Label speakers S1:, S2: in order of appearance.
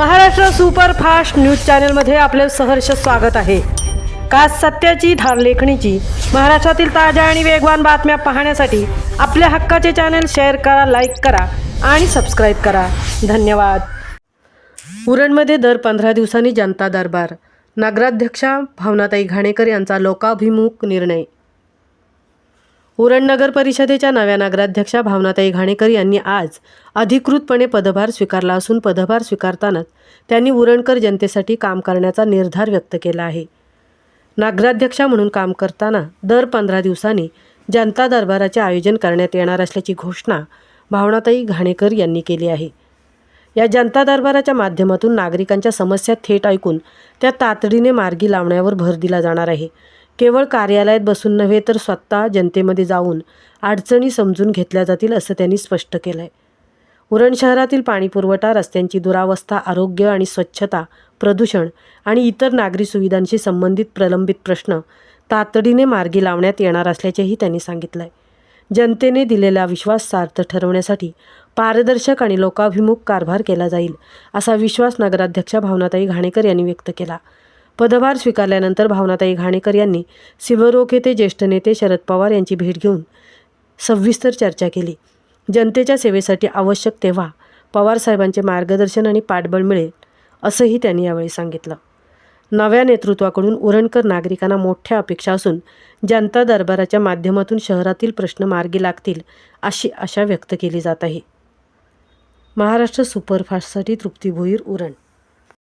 S1: Maharashtra superfast news चॅनलमध्ये आपले सहर्ष स्वागत आहे। खास सत्याची धार लेखणीची महाराष्ट्रातील ताज्या आणि वेगवान बातम्या पाहण्यासाठी आपल्या हक्काचे चॅनल शेअर करा, लाईक करा आणि सबस्क्राईब करा। धन्यवाद। उरणमध्ये दर 15 दिवसांनी जनता दरबार। नगराध्यक्षा भावनाताई घाणेकर यांचा लोकाभिमुख निर्णय। उरण नगर परिषदेच्या नव्या नगराध्यक्षा भावनाताई घाणेकर यांनी आज अधिकृतपणे पदभार स्वीकारला असून पदभार स्वीकारतानाच त्यांनी उरणकर जनतेसाठी काम करण्याचा निर्धार व्यक्त केला आहे। नगराध्यक्षा म्हणून काम करताना दर 15 दिवसांनी जनता दरबाराचे आयोजन करण्यात येणार असल्याची घोषणा भावनाताई घाणेकर यांनी केली आहे। या जनता दरबाराच्या माध्यमातून नागरिकांच्या समस्या थेट ऐकून त्या तातडीने मार्गी लावण्यावर भर दिला जाणार आहे। केवळ कार्यालयात बसून नव्हे तर स्वतः जनतेमध्ये जाऊन अडचणी समजून घेतल्या जातील असं त्यांनी स्पष्ट केलं आहे। उरण शहरातील पाणीपुरवठा, रस्त्यांची दुरावस्था, आरोग्य आणि स्वच्छता, प्रदूषण आणि इतर नागरी सुविधांशी संबंधित प्रलंबित प्रश्न तातडीने मार्गी लावण्यात येणार असल्याचेही त्यांनी सांगितलं आहे। जनतेने दिलेला विश्वास सार्थ ठरवण्यासाठी पारदर्शक आणि लोकाभिमुख कारभार केला जाईल असा विश्वास नगराध्यक्षा भावनाताई घाणेकर यांनी व्यक्त केला। पदभार स्वीकारल्यानंतर भावनाताई घाणेकर यांनी सिल्वर येथे ज्येष्ठ नेते शरद पवार यांची भेट घेऊन सविस्तर चर्चा केली। जनतेच्या सेवेसाठी आवश्यक तेव्हा पवार साहेबांचे मार्गदर्शन आणि पाठबळ मिळेल असंही त्यांनी यावेळी सांगितलं। नव्या नेतृत्वाकडून उरणकर नागरिकांना मोठ्या अपेक्षा असून जनता दरबाराच्या माध्यमातून शहरातील प्रश्न मार्गी लागतील अशी आशा व्यक्त केली जात आहे। महाराष्ट्र सुपरफास्टसाठी तृप्ती भोईर, उरण।